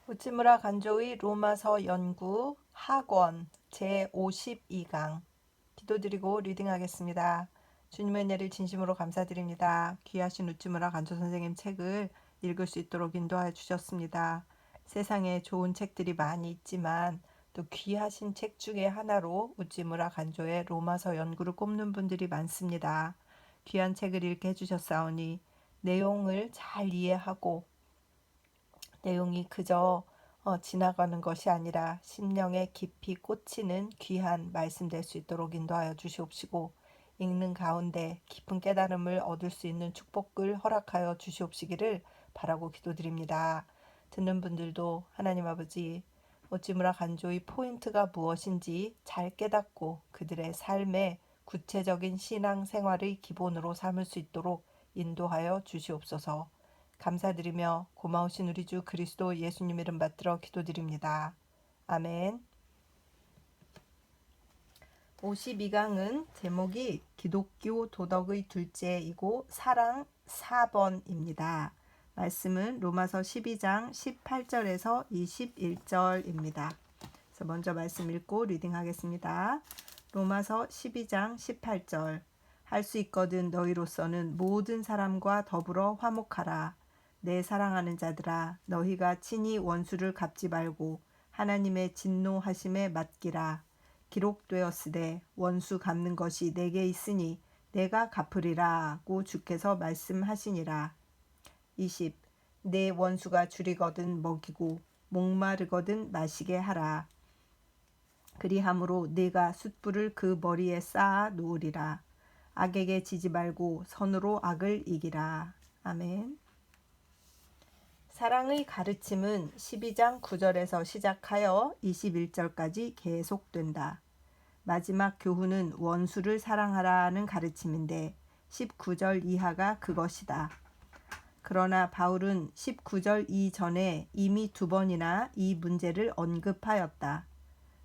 우찌무라 간조의 로마서 연구 학원 제52강 기도드리고 리딩하겠습니다. 주님의 은혜를 진심으로 감사드립니다. 귀하신 우찌무라 간조 선생님 책을 읽을 수 있도록 인도하여 주셨습니다. 세상에 좋은 책들이 많이 있지만 또 귀하신 책 중에 하나로 우찌무라 간조의 로마서 연구를 꼽는 분들이 많습니다. 귀한 책을 읽게 해주셨사오니 내용을 잘 이해하고 내용이 그저 지나가는 것이 아니라 심령에 깊이 꽂히는 귀한 말씀 될 수 있도록 인도하여 주시옵시고 읽는 가운데 깊은 깨달음을 얻을 수 있는 축복을 허락하여 주시옵시기를 바라고 기도드립니다. 듣는 분들도 하나님 아버지 오찌무라 간조의 포인트가 무엇인지 잘 깨닫고 그들의 삶의 구체적인 신앙 생활의 기본으로 삼을 수 있도록 인도하여 주시옵소서. 감사드리며 고마우신 우리 주 그리스도 예수님 이름 받들어 기도드립니다. 아멘. 52강은 제목이 기독교 도덕의 둘째이고 사랑 4번입니다. 말씀은 로마서 12장 18절에서 21절입니다. 그래서 먼저 말씀 읽고 리딩하겠습니다. 로마서 12장 18절 할 수 있거든 너희로서는 모든 사람과 더불어 화목하라. 내 사랑하는 자들아 너희가 친히 원수를 갚지 말고 하나님의 진노하심에 맡기라. 기록되었으되 원수 갚는 것이 내게 있으니 내가 갚으리라고 주께서 말씀하시니라. 20. 내 원수가 줄이거든 먹이고 목마르거든 마시게 하라. 그리함으로 네가 숯불을 그 머리에 쌓아 놓으리라. 악에게 지지 말고 선으로 악을 이기라. 아멘. 사랑의 가르침은 12장 9절에서 시작하여 21절까지 계속된다. 마지막 교훈은 원수를 사랑하라는 가르침인데 19절 이하가 그것이다. 그러나 바울은 19절 이전에 이미 2번이나 이 문제를 언급하였다.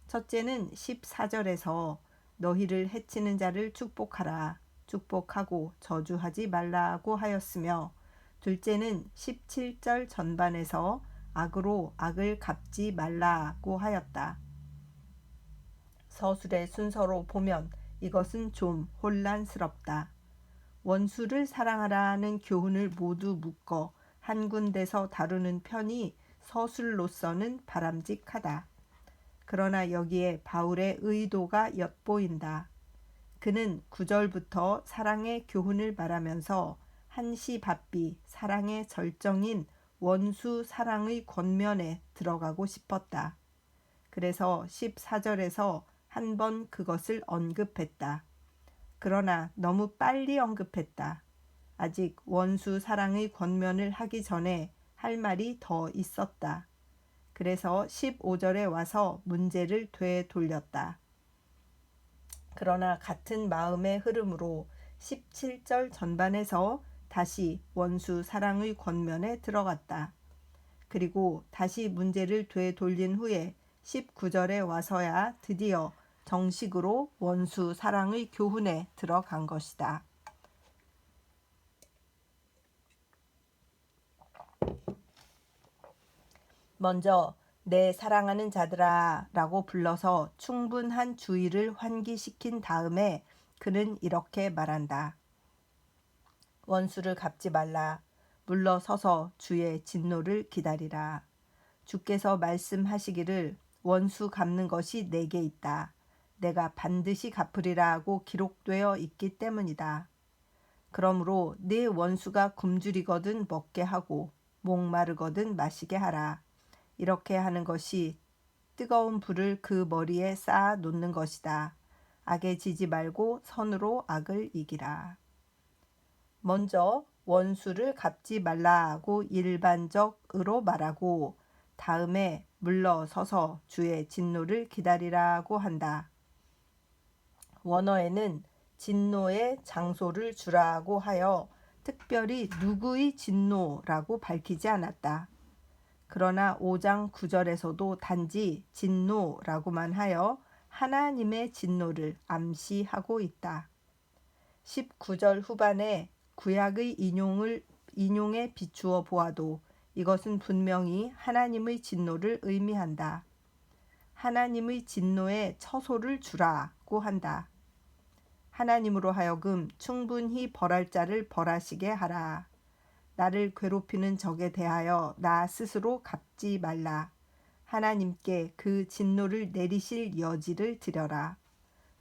첫째는 14절에서 너희를 해치는 자를 축복하라. 축복하고 저주하지 말라고 하였으며 둘째는 17절 전반에서 악으로 악을 갚지 말라고 하였다. 서술의 순서로 보면 이것은 좀 혼란스럽다. 원수를 사랑하라는 교훈을 모두 묶어 한 군데서 다루는 편이 서술로서는 바람직하다. 그러나 여기에 바울의 의도가 엿보인다. 그는 9절부터 사랑의 교훈을 말하면서 한시바삐 사랑의 절정인 원수 사랑의 권면에 들어가고 싶었다. 그래서 14절에서 한 번 그것을 언급했다. 그러나 너무 빨리 언급했다. 아직 원수 사랑의 권면을 하기 전에 할 말이 더 있었다. 그래서 15절에 와서 문제를 되돌렸다. 그러나 같은 마음의 흐름으로 17절 전반에서 다시 원수 사랑의 권면에 들어갔다. 그리고 다시 문제를 되돌린 후에 19절에 와서야 드디어 정식으로 원수 사랑의 교훈에 들어간 것이다. 먼저 내 사랑하는 자들아 라고 불러서 충분한 주의를 환기시킨 다음에 그는 이렇게 말한다. 원수를 갚지 말라. 물러서서 주의 진노를 기다리라. 주께서 말씀하시기를 원수 갚는 것이 내게 있다. 내가 반드시 갚으리라 하고 기록되어 있기 때문이다. 그러므로 네 원수가 굶주리거든 먹게 하고 목마르거든 마시게 하라. 이렇게 하는 것이 뜨거운 불을 그 머리에 쌓아 놓는 것이다. 악에 지지 말고 선으로 악을 이기라. 먼저 원수를 갚지 말라고 일반적으로 말하고 다음에 물러서서 주의 진노를 기다리라고 한다. 원어에는 진노의 장소를 주라고 하여 특별히 누구의 진노라고 밝히지 않았다. 그러나 5장 9절에서도 단지 진노라고만 하여 하나님의 진노를 암시하고 있다. 19절 후반에 구약의 인용에 비추어 보아도 이것은 분명히 하나님의 진노를 의미한다. 하나님의 진노에 처소를 주라고 한다. 하나님으로 하여금 충분히 벌할 자를 벌하시게 하라. 나를 괴롭히는 적에 대하여 나 스스로 갚지 말라. 하나님께 그 진노를 내리실 여지를 드려라.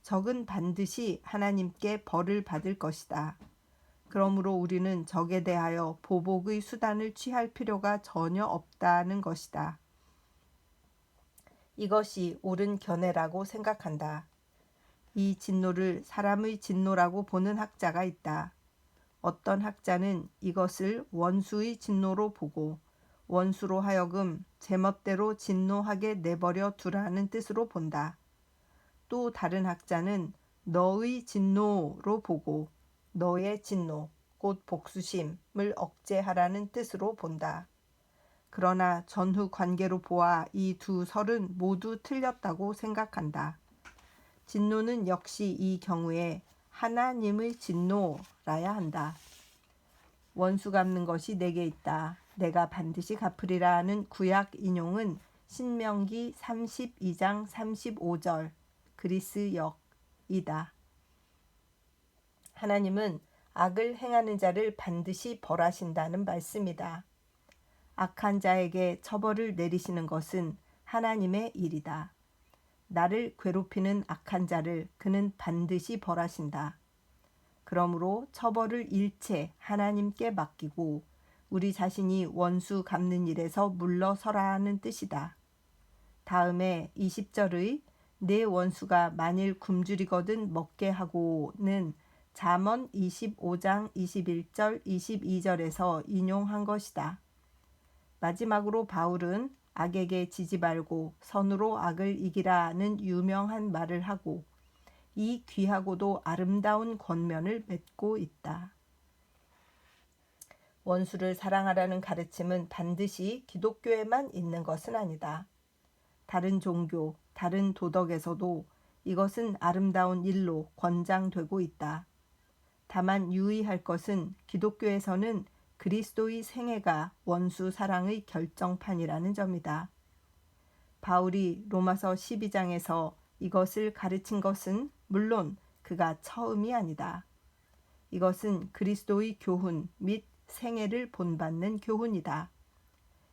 적은 반드시 하나님께 벌을 받을 것이다. 그러므로 우리는 적에 대하여 보복의 수단을 취할 필요가 전혀 없다는 것이다. 이것이 옳은 견해라고 생각한다. 이 진노를 사람의 진노라고 보는 학자가 있다. 어떤 학자는 이것을 원수의 진노로 보고 원수로 하여금 제멋대로 진노하게 내버려 두라는 뜻으로 본다. 또 다른 학자는 너의 진노로 보고 너의 진노, 곧 복수심을 억제하라는 뜻으로 본다. 그러나 전후 관계로 보아 이 두 설은 모두 틀렸다고 생각한다. 진노는 역시 이 경우에 하나님의 진노라야 한다. 원수 갚는 것이 내게 있다. 내가 반드시 갚으리라는 구약 인용은 신명기 32장 35절 그리스역이다. 하나님은 악을 행하는 자를 반드시 벌하신다는 말씀이다. 악한 자에게 처벌을 내리시는 것은 하나님의 일이다. 나를 괴롭히는 악한 자를 그는 반드시 벌하신다. 그러므로 처벌을 일체 하나님께 맡기고 우리 자신이 원수 갚는 일에서 물러서라는 뜻이다. 다음에 20절의 내 원수가 만일 굶주리거든 먹게 하고는 잠언 25장 21절 22절에서 인용한 것이다. 마지막으로 바울은 악에게 지지 말고 선으로 악을 이기라는 유명한 말을 하고 이 귀하고도 아름다운 권면을 맺고 있다. 원수를 사랑하라는 가르침은 반드시 기독교에만 있는 것은 아니다. 다른 종교, 다른 도덕에서도 이것은 아름다운 일로 권장되고 있다. 다만 유의할 것은 기독교에서는 그리스도의 생애가 원수 사랑의 결정판이라는 점이다. 바울이 로마서 12장에서 이것을 가르친 것은 물론 그가 처음이 아니다. 이것은 그리스도의 교훈 및 생애를 본받는 교훈이다.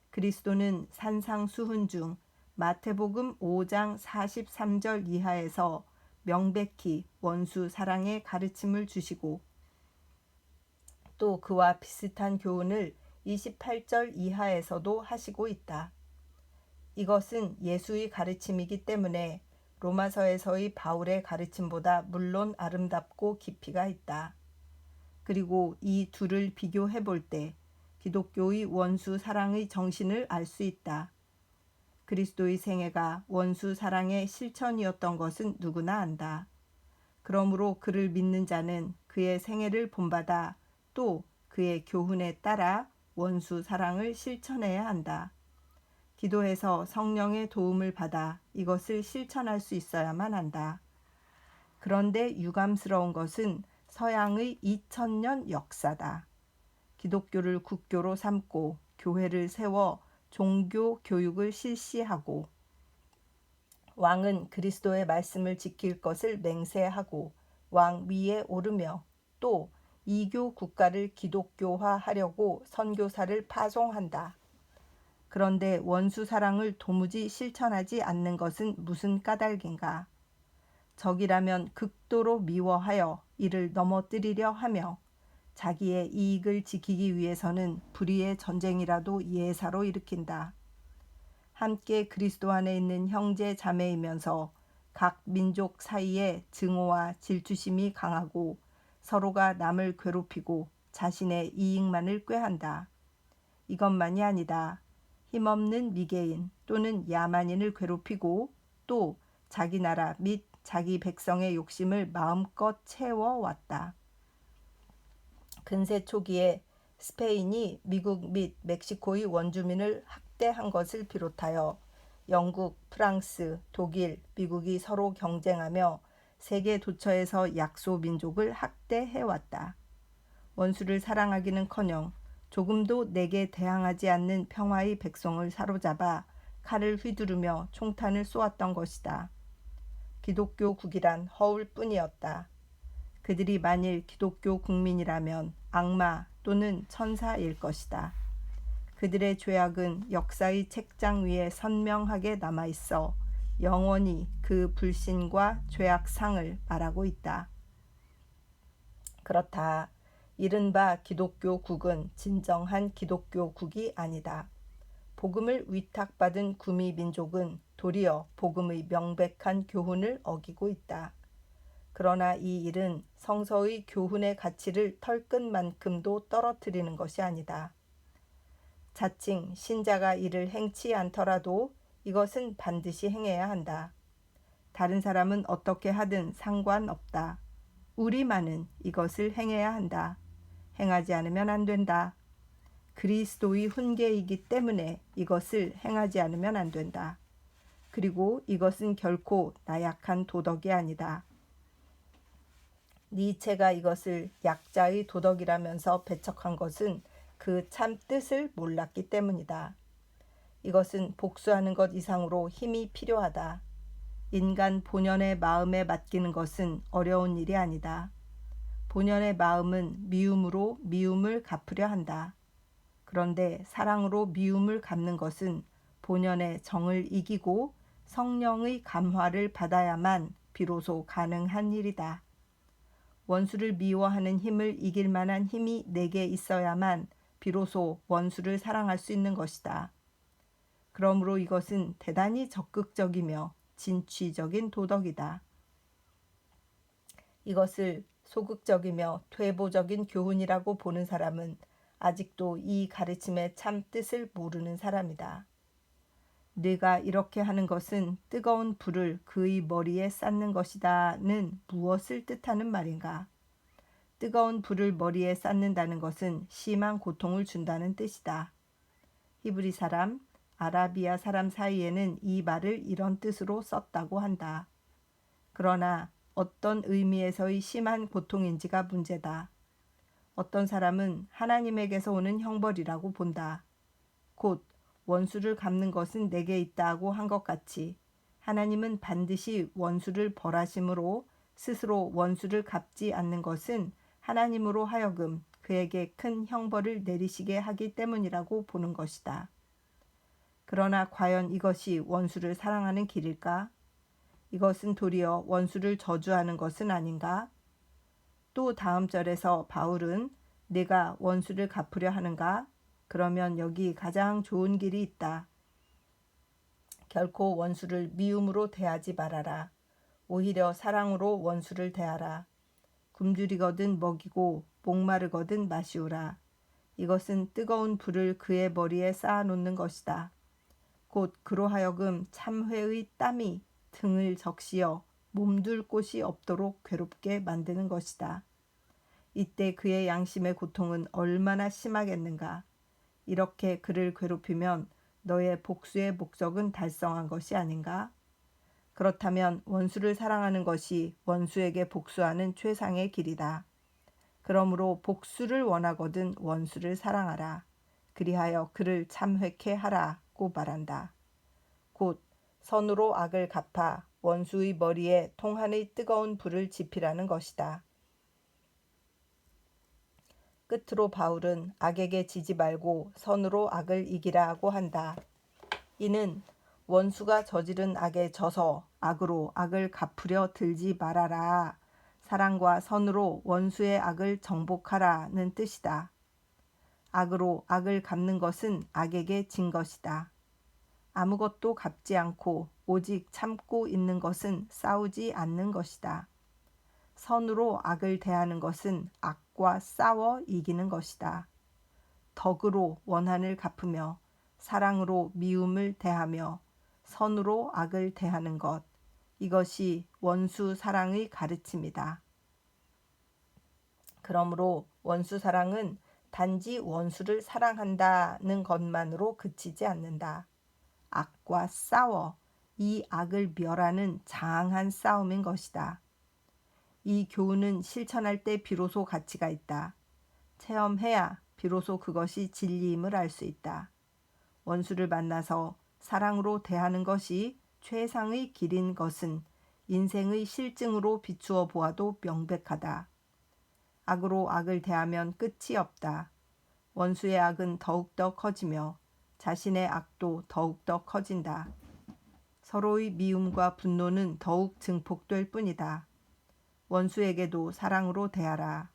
그리스도는 산상수훈 중 마태복음 5장 43절 이하에서 명백히 원수 사랑의 가르침을 주시고 또 그와 비슷한 교훈을 28절 이하에서도 하시고 있다. 이것은 예수의 가르침이기 때문에 로마서에서의 바울의 가르침보다 물론 아름답고 깊이가 있다. 그리고 이 둘을 비교해 볼 때 기독교의 원수 사랑의 정신을 알 수 있다. 그리스도의 생애가 원수 사랑의 실천이었던 것은 누구나 안다. 그러므로 그를 믿는 자는 그의 생애를 본받아 또 그의 교훈에 따라 원수 사랑을 실천해야 한다. 기도해서 성령의 도움을 받아 이것을 실천할 수 있어야만 한다. 그런데 유감스러운 것은 서양의 2000년 역사다. 기독교를 국교로 삼고 교회를 세워 종교 교육을 실시하고 왕은 그리스도의 말씀을 지킬 것을 맹세하고 왕 위에 오르며 또 이교 국가를 기독교화하려고 선교사를 파송한다. 그런데 원수 사랑을 도무지 실천하지 않는 것은 무슨 까닭인가? 적이라면 극도로 미워하여 이를 넘어뜨리려 하며 자기의 이익을 지키기 위해서는 불의의 전쟁이라도 예사로 일으킨다. 함께 그리스도 안에 있는 형제 자매이면서 각 민족 사이에 증오와 질투심이 강하고 서로가 남을 괴롭히고 자신의 이익만을 꾀한다. 이것만이 아니다. 힘없는 미개인 또는 야만인을 괴롭히고 또 자기 나라 및 자기 백성의 욕심을 마음껏 채워왔다. 근세 초기에 스페인이 미국 및 멕시코의 원주민을 학대한 것을 비롯하여 영국, 프랑스, 독일, 미국이 서로 경쟁하며 세계 도처에서 약소 민족을 학대해왔다. 원수를 사랑하기는커녕 조금도 내게 대항하지 않는 평화의 백성을 사로잡아 칼을 휘두르며 총탄을 쏘았던 것이다. 기독교국이란 허울뿐이었다. 그들이 만일 기독교 국민이라면 악마 또는 천사일 것이다. 그들의 죄악은 역사의 책장 위에 선명하게 남아있어 영원히 그 불신과 죄악상을 말하고 있다. 그렇다. 이른바 기독교국은 진정한 기독교국이 아니다. 복음을 위탁받은 구미 민족은 도리어 복음의 명백한 교훈을 어기고 있다. 그러나 이 일은 성서의 교훈의 가치를 털끝만큼도 떨어뜨리는 것이 아니다. 자칭 신자가 이를 행치 않더라도 이것은 반드시 행해야 한다. 다른 사람은 어떻게 하든 상관없다. 우리만은 이것을 행해야 한다. 행하지 않으면 안 된다. 그리스도의 훈계이기 때문에 이것을 행하지 않으면 안 된다. 그리고 이것은 결코 나약한 도덕이 아니다. 니체가 이것을 약자의 도덕이라면서 배척한 것은 그 참 뜻을 몰랐기 때문이다. 이것은 복수하는 것 이상으로 힘이 필요하다. 인간 본연의 마음에 맡기는 것은 어려운 일이 아니다. 본연의 마음은 미움으로 미움을 갚으려 한다. 그런데 사랑으로 미움을 갚는 것은 본연의 정을 이기고 성령의 감화를 받아야만 비로소 가능한 일이다. 원수를 미워하는 힘을 이길 만한 힘이 내게 있어야만 비로소 원수를 사랑할 수 있는 것이다. 그러므로 이것은 대단히 적극적이며 진취적인 도덕이다. 이것을 소극적이며 퇴보적인 교훈이라고 보는 사람은 아직도 이 가르침의 참 뜻을 모르는 사람이다. 네가 이렇게 하는 것은 뜨거운 불을 그의 머리에 쌓는 것이다는 무엇을 뜻하는 말인가? 뜨거운 불을 머리에 쌓는다는 것은 심한 고통을 준다는 뜻이다. 히브리 사람, 아라비아 사람 사이에는 이 말을 이런 뜻으로 썼다고 한다. 그러나 어떤 의미에서의 심한 고통인지가 문제다. 어떤 사람은 하나님에게서 오는 형벌이라고 본다. 곧 원수를 갚는 것은 내게 있다고 한 것 같이 하나님은 반드시 원수를 벌하심으로 스스로 원수를 갚지 않는 것은 하나님으로 하여금 그에게 큰 형벌을 내리시게 하기 때문이라고 보는 것이다. 그러나 과연 이것이 원수를 사랑하는 길일까? 이것은 도리어 원수를 저주하는 것은 아닌가? 또 다음 절에서 바울은 내가 원수를 갚으려 하는가? 그러면 여기 가장 좋은 길이 있다. 결코 원수를 미움으로 대하지 말아라. 오히려 사랑으로 원수를 대하라. 굶주리거든 먹이고 목마르거든 마시우라. 이것은 뜨거운 불을 그의 머리에 쌓아놓는 것이다. 곧 그로 하여금 참회의 땀이 등을 적시어 몸둘 곳이 없도록 괴롭게 만드는 것이다. 이때 그의 양심의 고통은 얼마나 심하겠는가. 이렇게 그를 괴롭히면 너의 복수의 목적은 달성한 것이 아닌가? 그렇다면 원수를 사랑하는 것이 원수에게 복수하는 최상의 길이다. 그러므로 복수를 원하거든 원수를 사랑하라. 그리하여 그를 참회케 하라고 말한다. 곧 선으로 악을 갚아 원수의 머리에 통한의 뜨거운 불을 지피라는 것이다. 끝으로 바울은 악에게 지지 말고 선으로 악을 이기라고 한다. 이는 원수가 저지른 악에 져서 악으로 악을 갚으려 들지 말아라. 사랑과 선으로 원수의 악을 정복하라는 뜻이다. 악으로 악을 갚는 것은 악에게 진 것이다. 아무것도 갚지 않고 오직 참고 있는 것은 싸우지 않는 것이다. 선으로 악을 대하는 것은 악과 싸워 이기는 것이다. 덕으로 원한을 갚으며 사랑으로 미움을 대하며 선으로 악을 대하는 것, 이것이 원수 사랑의 가르침이다. 그러므로 원수 사랑은 단지 원수를 사랑한다는 것만으로 그치지 않는다. 악과 싸워 이 악을 멸하는 장한 싸움인 것이다. 이 교훈은 실천할 때 비로소 가치가 있다. 체험해야 비로소 그것이 진리임을 알 수 있다. 원수를 만나서 사랑으로 대하는 것이 최상의 길인 것은 인생의 실증으로 비추어 보아도 명백하다. 악으로 악을 대하면 끝이 없다. 원수의 악은 더욱더 커지며 자신의 악도 더욱더 커진다. 서로의 미움과 분노는 더욱 증폭될 뿐이다. 원수에게도 사랑으로 대하라.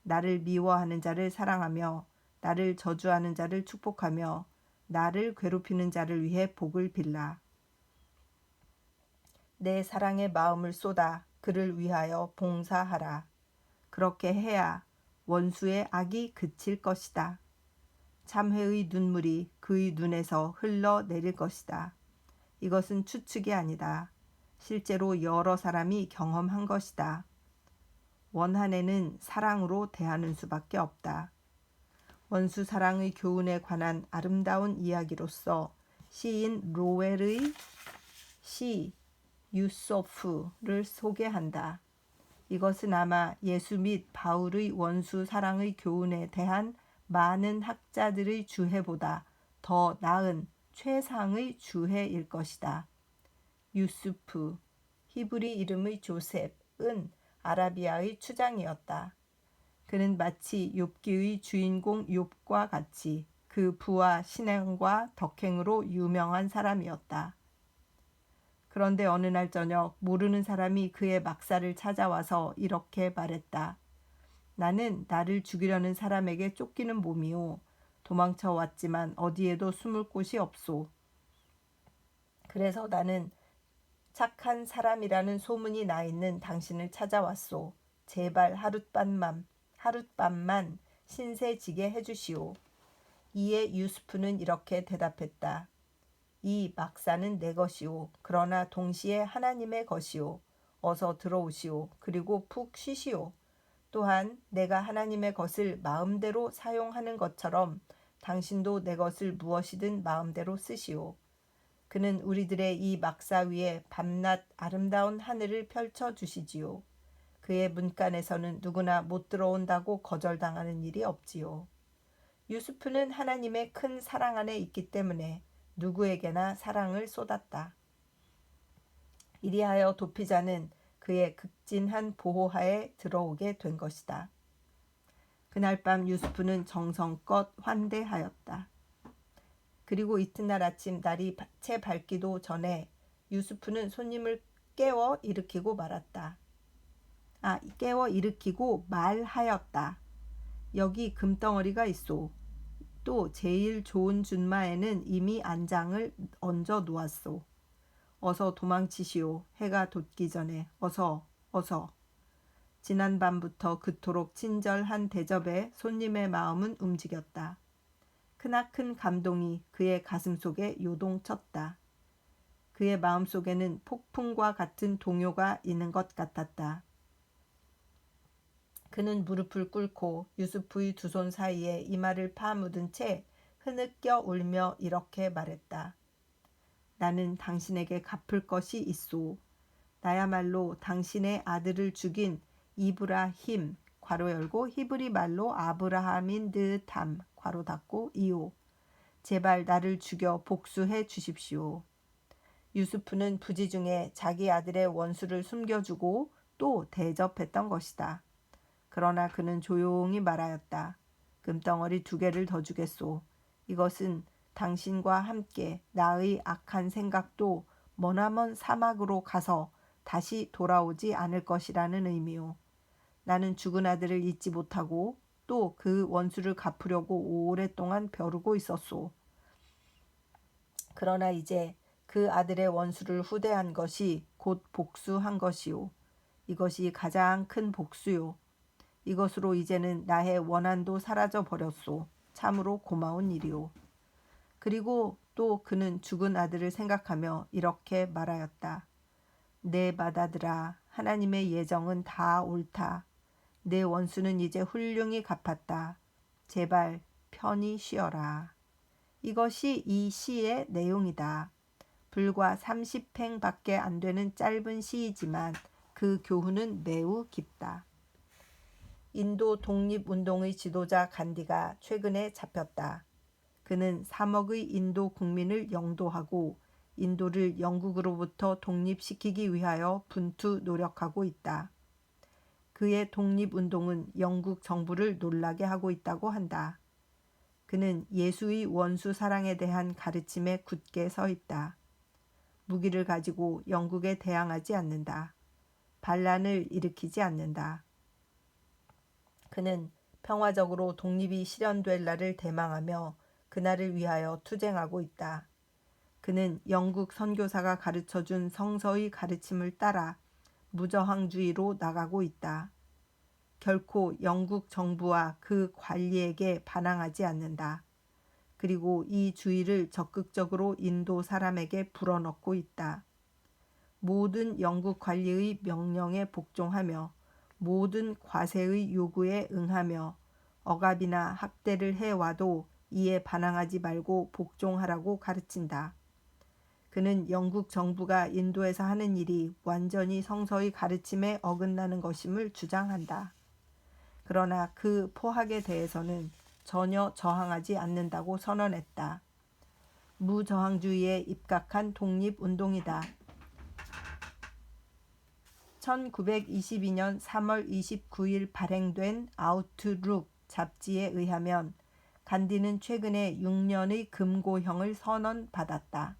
나를 미워하는 자를 사랑하며 나를 저주하는 자를 축복하며 나를 괴롭히는 자를 위해 복을 빌라. 내 사랑의 마음을 쏟아 그를 위하여 봉사하라. 그렇게 해야 원수의 악이 그칠 것이다. 참회의 눈물이 그의 눈에서 흘러내릴 것이다. 이것은 추측이 아니다. 실제로 여러 사람이 경험한 것이다. 원한에는 사랑으로 대하는 수밖에 없다. 원수 사랑의 교훈에 관한 아름다운 이야기로서 시인 로웰의 시 유소프를 소개한다. 이것은 아마 예수 및 바울의 원수 사랑의 교훈에 대한 많은 학자들의 주해보다 더 나은 최상의 주해일 것이다. 유수프, 히브리 이름의 조셉은 아라비아의 추장이었다. 그는 마치 욥기의 주인공 욥과 같이 그 부와 신앙과 덕행으로 유명한 사람이었다. 그런데 어느 날 저녁 모르는 사람이 그의 막사를 찾아와서 이렇게 말했다. 나는 나를 죽이려는 사람에게 쫓기는 몸이오. 도망쳐 왔지만 어디에도 숨을 곳이 없소. 그래서 나는 착한 사람이라는 소문이 나 있는 당신을 찾아왔소. 제발 하룻밤만 신세지게 해주시오. 이에 유스프는 이렇게 대답했다. 이 막사는 내 것이오. 그러나 동시에 하나님의 것이오. 어서 들어오시오. 그리고 푹 쉬시오. 또한 내가 하나님의 것을 마음대로 사용하는 것처럼 당신도 내 것을 무엇이든 마음대로 쓰시오. 그는 우리들의 이 막사 위에 밤낮 아름다운 하늘을 펼쳐 주시지요. 그의 문간에서는 누구나 못 들어온다고 거절당하는 일이 없지요. 유수프는 하나님의 큰 사랑 안에 있기 때문에 누구에게나 사랑을 쏟았다. 이리하여 도피자는 그의 극진한 보호하에 들어오게 된 것이다. 그날 밤 유수프는 정성껏 환대하였다. 그리고 이튿날 아침 날이 채 밝기도 전에 유수프는 손님을 깨워 일으키고 말하였다. 여기 금덩어리가 있소. 또 제일 좋은 준마에는 이미 안장을 얹어 놓았소. 어서 도망치시오. 해가 돋기 전에 어서. 지난 밤부터 그토록 친절한 대접에 손님의 마음은 움직였다. 크나큰 감동이 그의 가슴속에 요동쳤다. 그의 마음속에는 폭풍과 같은 동요가 있는 것 같았다. 그는 무릎을 꿇고 유수프의 두 손 사이에 이마를 파묻은 채 흐느껴 울며 이렇게 말했다. 나는 당신에게 갚을 것이 있소. 나야말로 당신의 아들을 죽인 이브라힘 괄호 열고 히브리 말로 아브라함인 듯함 괄호 닫고 이오. 제발 나를 죽여 복수해 주십시오. 유수프는 부지 중에 자기 아들의 원수를 숨겨주고 또 대접했던 것이다. 그러나 그는 조용히 말하였다. 금덩어리 2개를 더 주겠소. 이것은 당신과 함께 나의 악한 생각도 머나먼 사막으로 가서 다시 돌아오지 않을 것이라는 의미요. 나는 죽은 아들을 잊지 못하고 또 그 원수를 갚으려고 오랫동안 벼르고 있었소. 그러나 이제 그 아들의 원수를 후대한 것이 곧 복수한 것이요. 이것이 가장 큰 복수요. 이것으로 이제는 나의 원한도 사라져 버렸소. 참으로 고마운 일이오. 그리고 또 그는 죽은 아들을 생각하며 이렇게 말하였다. 내 맏아들아, 하나님의 예정은 다 옳다. 내 원수는 이제 훌륭히 갚았다. 제발 편히 쉬어라. 이것이 이 시의 내용이다. 불과 30행밖에 안 되는 짧은 시이지만 그 교훈은 매우 깊다. 인도 독립운동의 지도자 간디가 최근에 잡혔다. 그는 3억의 인도 국민을 영도하고 인도를 영국으로부터 독립시키기 위하여 분투 노력하고 있다. 그의 독립운동은 영국 정부를 놀라게 하고 있다고 한다. 그는 예수의 원수 사랑에 대한 가르침에 굳게 서 있다. 무기를 가지고 영국에 대항하지 않는다. 반란을 일으키지 않는다. 그는 평화적으로 독립이 실현될 날을 대망하며 그날을 위하여 투쟁하고 있다. 그는 영국 선교사가 가르쳐준 성서의 가르침을 따라 무저항주의로 나가고 있다. 결코 영국 정부와 그 관리에게 반항하지 않는다. 그리고 이 주의를 적극적으로 인도 사람에게 불어넣고 있다. 모든 영국 관리의 명령에 복종하며 모든 과세의 요구에 응하며 억압이나 학대를 해와도 이에 반항하지 말고 복종하라고 가르친다. 그는 영국 정부가 인도에서 하는 일이 완전히 성서의 가르침에 어긋나는 것임을 주장한다. 그러나 그 포학에 대해서는 전혀 저항하지 않는다고 선언했다. 무저항주의에 입각한 독립운동이다. 1922년 3월 29일 발행된 아우트룩 잡지에 의하면 간디는 최근에 6년의 금고형을 선언받았다.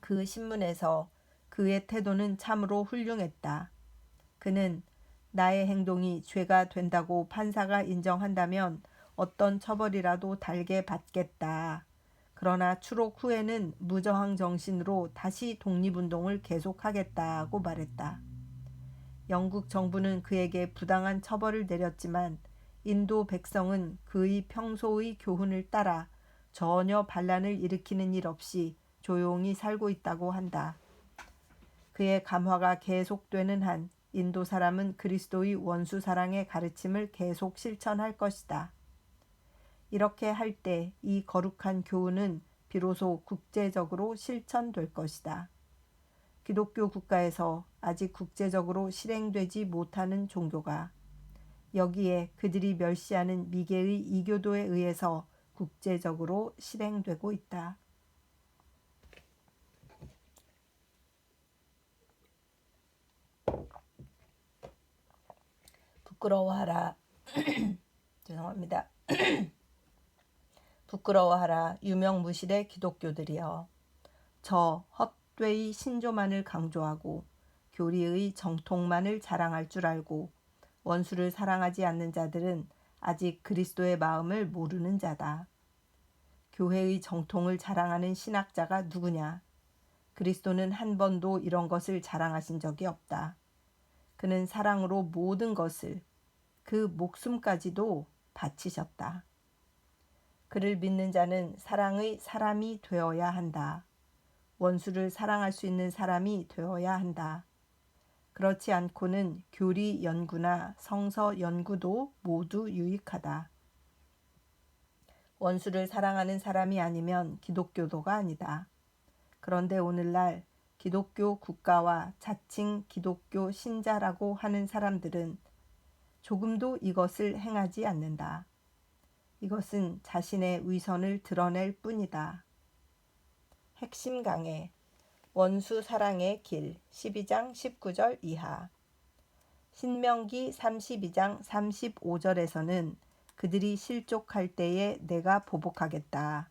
그 신문에서 그의 태도는 참으로 훌륭했다. 그는 나의 행동이 죄가 된다고 판사가 인정한다면 어떤 처벌이라도 달게 받겠다. 그러나 추록 후에는 무저항 정신으로 다시 독립운동을 계속하겠다고 말했다. 영국 정부는 그에게 부당한 처벌을 내렸지만 인도 백성은 그의 평소의 교훈을 따라 전혀 반란을 일으키는 일 없이 조용히 살고 있다고 한다. 그의 감화가 계속되는 한 인도 사람은 그리스도의 원수 사랑의 가르침을 계속 실천할 것이다. 이렇게 할 때 이 거룩한 교훈은 비로소 국제적으로 실천될 것이다. 기독교 국가에서 아직 국제적으로 실행되지 못하는 종교가 여기에 그들이 멸시하는 미개의 이교도에 의해서 국제적으로 실행되고 있다. 부끄러워하라. 죄송합니다. 부끄러워하라 유명무실의 기독교들이여. 저 헛되이 신조만을 강조하고 교리의 정통만을 자랑할 줄 알고 원수를 사랑하지 않는 자들은 아직 그리스도의 마음을 모르는 자다. 교회의 정통을 자랑하는 신학자가 누구냐? 그리스도는 한 번도 이런 것을 자랑하신 적이 없다. 그는 사랑으로 모든 것을, 그 목숨까지도 바치셨다. 그를 믿는 자는 사랑의 사람이 되어야 한다. 원수를 사랑할 수 있는 사람이 되어야 한다. 그렇지 않고는 교리 연구나 성서 연구도 모두 유익하다. 원수를 사랑하는 사람이 아니면 기독교도가 아니다. 그런데 오늘날 기독교 국가와 자칭 기독교 신자라고 하는 사람들은 조금도 이것을 행하지 않는다. 이것은 자신의 위선을 드러낼 뿐이다. 핵심 강해 원수 사랑의 길 12장 19절 이하. 신명기 32장 35절에서는 그들이 실족할 때에 내가 보복하겠다.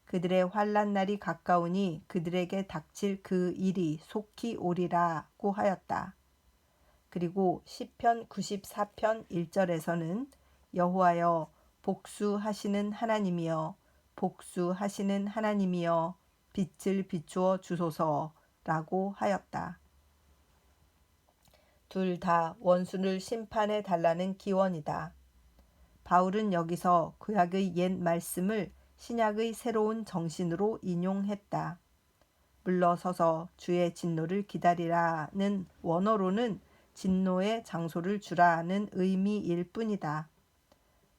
그들의 환난 날이 가까우니 그들에게 닥칠 그 일이 속히 오리라고 하였다. 그리고 시편 94편 1절에서는 여호와여 복수하시는 하나님이여 복수하시는 하나님이여 빛을 비추어 주소서라고 하였다. 둘 다 원수를 심판해 달라는 기원이다. 바울은 여기서 구약의 옛 말씀을 신약의 새로운 정신으로 인용했다. 물러서서 주의 진노를 기다리라는 원어로는 진노의 장소를 주라는 의미일 뿐이다.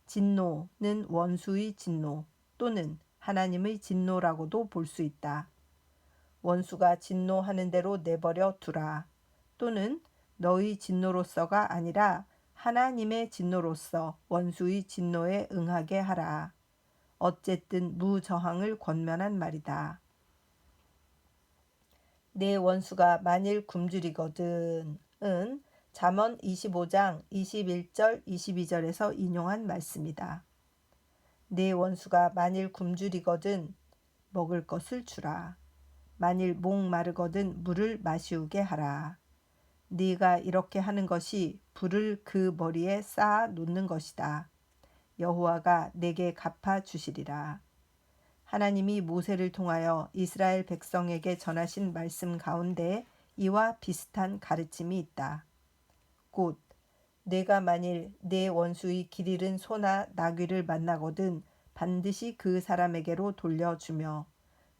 진노는 원수의 진노 또는 하나님의 진노라고도 볼 수 있다. 원수가 진노하는 대로 내버려 두라 또는 너희 진노로서가 아니라 하나님의 진노로서 원수의 진노에 응하게 하라. 어쨌든 무저항을 권면한 말이다. 내 원수가 만일 굶주리거든 은 잠언 25장 21절 22절에서 인용한 말씀이다. 내 원수가 만일 굶주리거든 먹을 것을 주라. 만일 목마르거든 물을 마시우게 하라. 네가 이렇게 하는 것이 불을 그 머리에 쌓아 놓는 것이다. 여호와가 내게 갚아 주시리라. 하나님이 모세를 통하여 이스라엘 백성에게 전하신 말씀 가운데 이와 비슷한 가르침이 있다. 곧 내가 만일 내 원수의 길 잃은 소나 나귀를 만나거든 반드시 그 사람에게로 돌려주며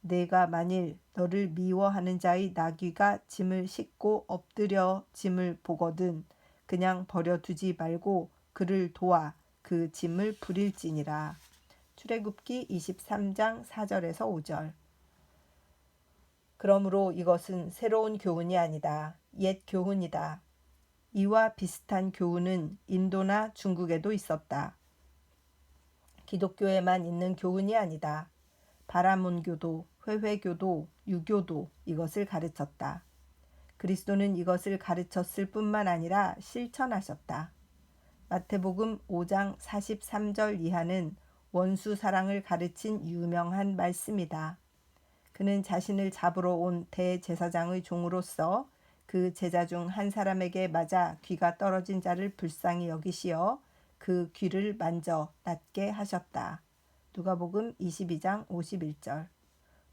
내가 만일 너를 미워하는 자의 나귀가 짐을 싣고 엎드려 짐을 보거든 그냥 버려두지 말고 그를 도와 그 짐을 부릴지니라. 출애굽기 23장 4절에서 5절. 그러므로 이것은 새로운 교훈이 아니다. 옛 교훈이다. 이와 비슷한 교훈은 인도나 중국에도 있었다. 기독교에만 있는 교훈이 아니다. 바라몬교도, 회회교도, 유교도 이것을 가르쳤다. 그리스도는 이것을 가르쳤을 뿐만 아니라 실천하셨다. 마태복음 5장 43절 이하는 원수 사랑을 가르친 유명한 말씀이다. 그는 자신을 잡으러 온 대제사장의 종으로서 그 제자 중 한 사람에게 맞아 귀가 떨어진 자를 불쌍히 여기시어 그 귀를 만져 낫게 하셨다. 누가복음 22장 51절.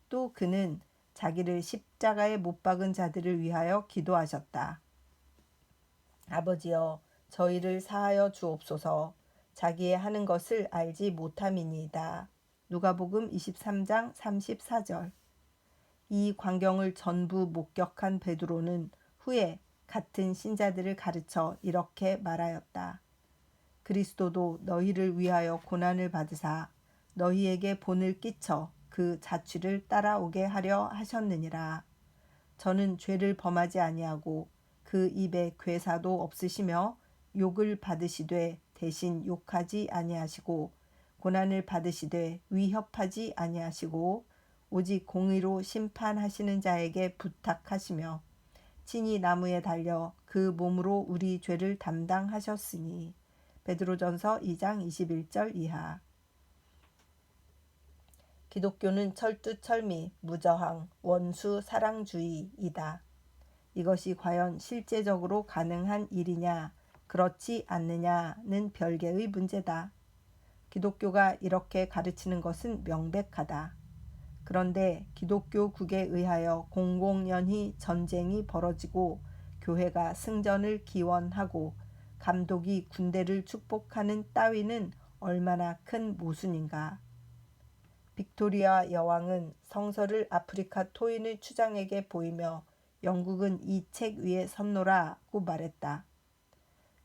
또 그는 자기를 십자가에 못 박은 자들을 위하여 기도하셨다. 아버지여 저희를 사하여 주옵소서. 자기의 하는 것을 알지 못함이니이다. 누가복음 23장 34절. 이 광경을 전부 목격한 베드로는 후에 같은 신자들을 가르쳐 이렇게 말하였다. 그리스도도 너희를 위하여 고난을 받으사 너희에게 본을 끼쳐 그 자취를 따라오게 하려 하셨느니라. 저는 죄를 범하지 아니하고 그 입에 괴사도 없으시며 욕을 받으시되 대신 욕하지 아니하시고 고난을 받으시되 위협하지 아니하시고 오직 공의로 심판하시는 자에게 부탁하시며 친히 나무에 달려 그 몸으로 우리 죄를 담당하셨으니. 베드로전서 2장 21절 이하. 기독교는 철두철미, 무저항, 원수 사랑주의이다. 이것이 과연 실제적으로 가능한 일이냐, 그렇지 않느냐는 별개의 문제다. 기독교가 이렇게 가르치는 것은 명백하다. 그런데 기독교국에 의하여 공공연히 전쟁이 벌어지고 교회가 승전을 기원하고 감독이 군대를 축복하는 따위는 얼마나 큰 모순인가. 빅토리아 여왕은 성서를 아프리카 토인의 추장에게 보이며 영국은 이 책 위에 섭노라고 말했다.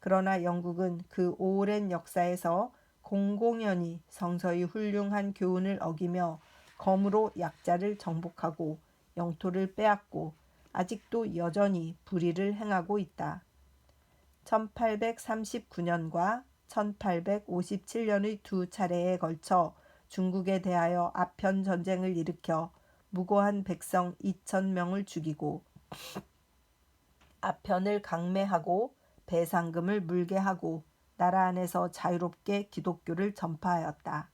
그러나 영국은 그 오랜 역사에서 공공연히 성서의 훌륭한 교훈을 어기며 검으로 약자를 정복하고 영토를 빼앗고 아직도 여전히 불의를 행하고 있다. 1839년과 1857년의 두 차례에 걸쳐 중국에 대하여 아편 전쟁을 일으켜 무고한 백성 2,000명을 죽이고 아편을 강매하고 배상금을 물게 하고 나라 안에서 자유롭게 기독교를 전파하였다.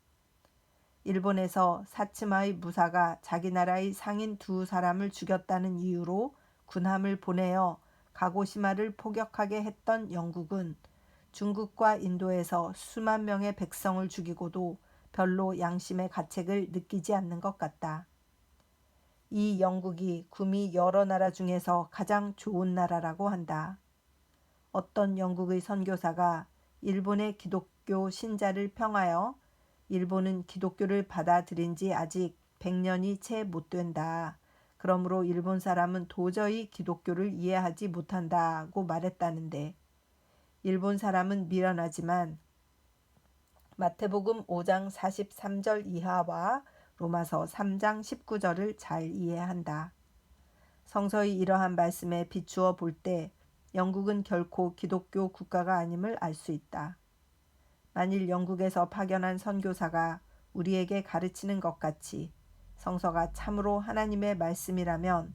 일본에서 사츠마의 무사가 자기 나라의 상인 두 사람을 죽였다는 이유로 군함을 보내어 가고시마를 포격하게 했던 영국은 중국과 인도에서 수만 명의 백성을 죽이고도 별로 양심의 가책을 느끼지 않는 것 같다. 이 영국이 구미 여러 나라 중에서 가장 좋은 나라라고 한다. 어떤 영국의 선교사가 일본의 기독교 신자를 평하여 일본은 기독교를 받아들인 지 아직 100년이 채 못 된다. 그러므로 일본 사람은 도저히 기독교를 이해하지 못한다고 말했다는데 일본 사람은 미련하지만 마태복음 5장 43절 이하와 로마서 3장 19절을 잘 이해한다. 성서의 이러한 말씀에 비추어 볼 때 영국은 결코 기독교 국가가 아님을 알 수 있다. 만일 영국에서 파견한 선교사가 우리에게 가르치는 것 같이 성서가 참으로 하나님의 말씀이라면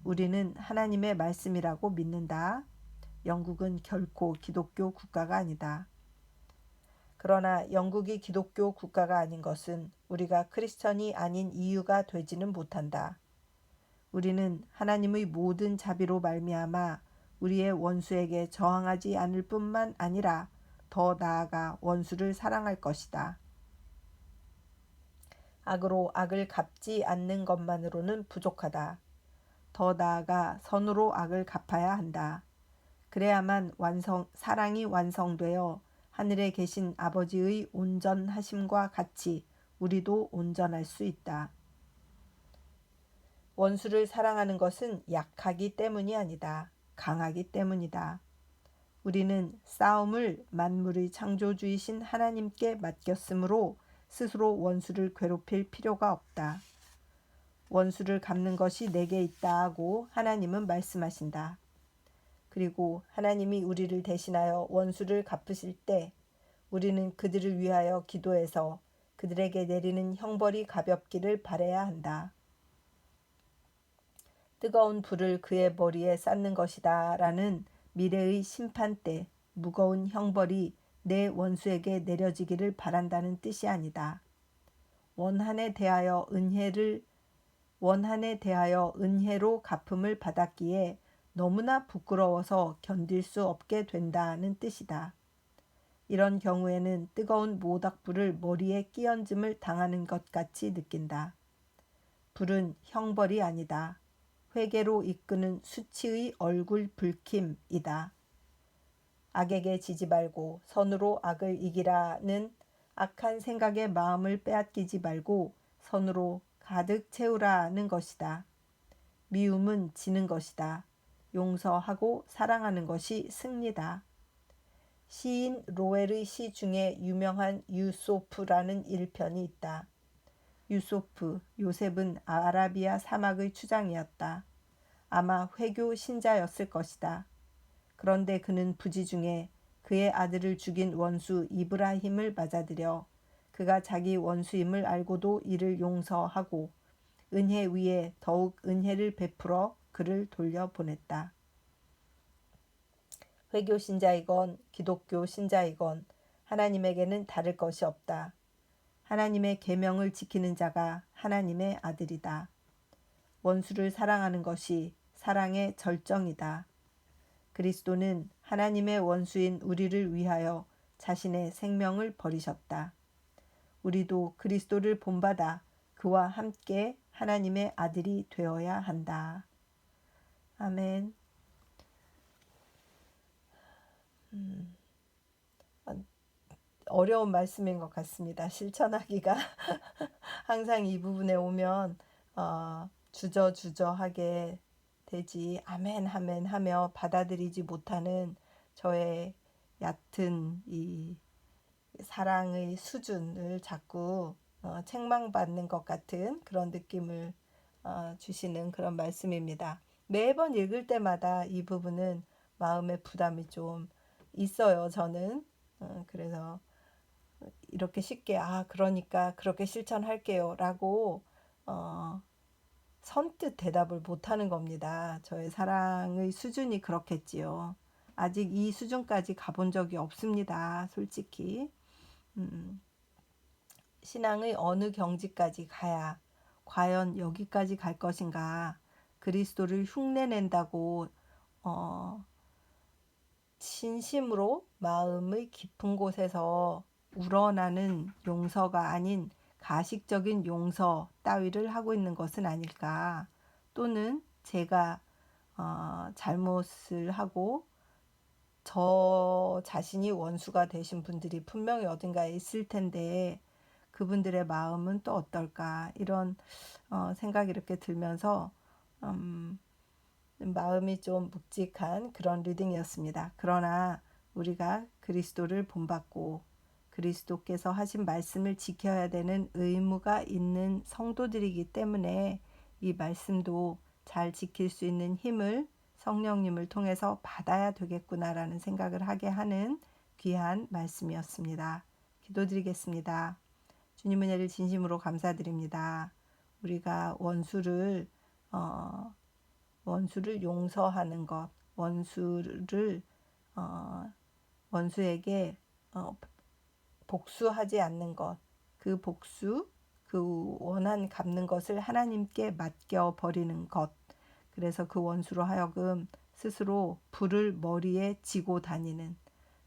우리는 하나님의 말씀이라고 믿는다. 영국은 결코 기독교 국가가 아니다. 그러나 영국이 기독교 국가가 아닌 것은 우리가 크리스천이 아닌 이유가 되지는 못한다. 우리는 하나님의 모든 자비로 말미암아 우리의 원수에게 저항하지 않을 뿐만 아니라 더 나아가 원수를 사랑할 것이다. 악으로 악을 갚지 않는 것만으로는 부족하다. 더 나아가 선으로 악을 갚아야 한다. 그래야만 사랑이 완성되어 하늘에 계신 아버지의 온전하심과 같이 우리도 온전할 수 있다. 원수를 사랑하는 것은 약하기 때문이 아니다. 강하기 때문이다. 우리는 싸움을 만물의 창조주이신 하나님께 맡겼으므로 스스로 원수를 괴롭힐 필요가 없다. 원수를 갚는 것이 내게 있다 하고 하나님은 말씀하신다. 그리고 하나님이 우리를 대신하여 원수를 갚으실 때 우리는 그들을 위하여 기도해서 그들에게 내리는 형벌이 가볍기를 바라야 한다. 뜨거운 불을 그의 머리에 쌓는 것이다 라는 미래의 심판 때 무거운 형벌이 내 원수에게 내려지기를 바란다는 뜻이 아니다. 원한에 대하여 은혜로 갚음을 받았기에 너무나 부끄러워서 견딜 수 없게 된다는 뜻이다. 이런 경우에는 뜨거운 모닥불을 머리에 끼얹음을 당하는 것 같이 느낀다. 불은 형벌이 아니다. 회개로 이끄는 수치의 얼굴 붉힘이다. 악에게 지지 말고 선으로 악을 이기라는 악한 생각에 마음을 빼앗기지 말고 선으로 가득 채우라는 것이다. 미움은 지는 것이다. 용서하고 사랑하는 것이 승리다. 시인 로웰의 시 중에 유명한 유소프라는 일편이 있다. 요셉은 아라비아 사막의 추장이었다. 아마 회교 신자였을 것이다. 그런데 그는 부지 중에 그의 아들을 죽인 원수 이브라힘을 맞아들여 그가 자기 원수임을 알고도 이를 용서하고 은혜 위에 더욱 은혜를 베풀어 그를 돌려보냈다. 회교 신자이건 기독교 신자이건 하나님에게는 다를 것이 없다. 하나님의 계명을 지키는 자가 하나님의 아들이다. 원수를 사랑하는 것이 사랑의 절정이다. 그리스도는 하나님의 원수인 우리를 위하여 자신의 생명을 버리셨다. 우리도 그리스도를 본받아 그와 함께 하나님의 아들이 되어야 한다. 아멘. 어려운 말씀인 것 같습니다. 실천하기가 항상 이 부분에 오면 주저주저하게 되지 아멘 아멘 하며 받아들이지 못하는 저의 얕은 이 사랑의 수준을 자꾸 책망받는 것 같은 그런 느낌을 주시는 그런 말씀입니다. 매번 읽을 때마다 이 부분은 마음의 부담이 좀 있어요. 저는 그래서 이렇게 쉽게 그러니까 그렇게 실천할게요 라고 선뜻 대답을 못하는 겁니다. 저의 사랑의 수준이 그렇겠지요. 아직 이 수준까지 가본 적이 없습니다. 솔직히 신앙의 어느 경지까지 가야 과연 여기까지 갈 것인가. 그리스도를 흉내낸다고 진심으로 마음의 깊은 곳에서 우러나는 용서가 아닌 가식적인 용서 따위를 하고 있는 것은 아닐까. 또는 제가 잘못을 하고 저 자신이 원수가 되신 분들이 분명히 어딘가에 있을 텐데 그분들의 마음은 또 어떨까. 이런 생각이 이렇게 들면서 마음이 좀 묵직한 그런 리딩이었습니다. 그러나 우리가 그리스도를 본받고 그리스도께서 하신 말씀을 지켜야 되는 의무가 있는 성도들이기 때문에 이 말씀도 잘 지킬 수 있는 힘을 성령님을 통해서 받아야 되겠구나라는 생각을 하게 하는 귀한 말씀이었습니다. 기도드리겠습니다. 주님 은혜를 진심으로 감사드립니다. 우리가 원수를 용서하는 것, 원수에게 복수하지 않는 것, 그 복수, 그 원한 갚는 것을 하나님께 맡겨 버리는 것. 그래서 그 원수로 하여금 스스로 불을 머리에 지고 다니는,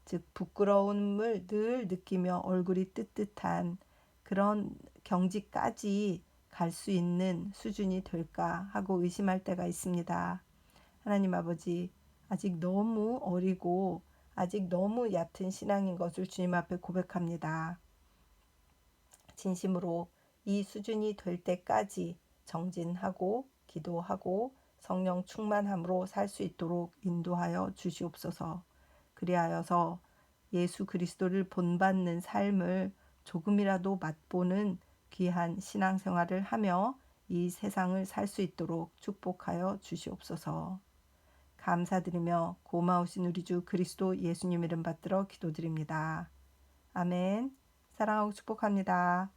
즉 부끄러움을 늘 느끼며 얼굴이 뜨뜻한 그런 경지까지 갈 수 있는 수준이 될까 하고 의심할 때가 있습니다. 하나님 아버지, 아직 너무 어리고 아직 너무 얕은 신앙인 것을 주님 앞에 고백합니다. 진심으로 이 수준이 될 때까지 정진하고 기도하고 성령 충만함으로 살 수 있도록 인도하여 주시옵소서. 그리하여서 예수 그리스도를 본받는 삶을 조금이라도 맛보는 귀한 신앙생활을 하며 이 세상을 살 수 있도록 축복하여 주시옵소서. 감사드리며 고마우신 우리 주 그리스도 예수님 이름 받들어 기도드립니다. 아멘. 사랑하고 축복합니다.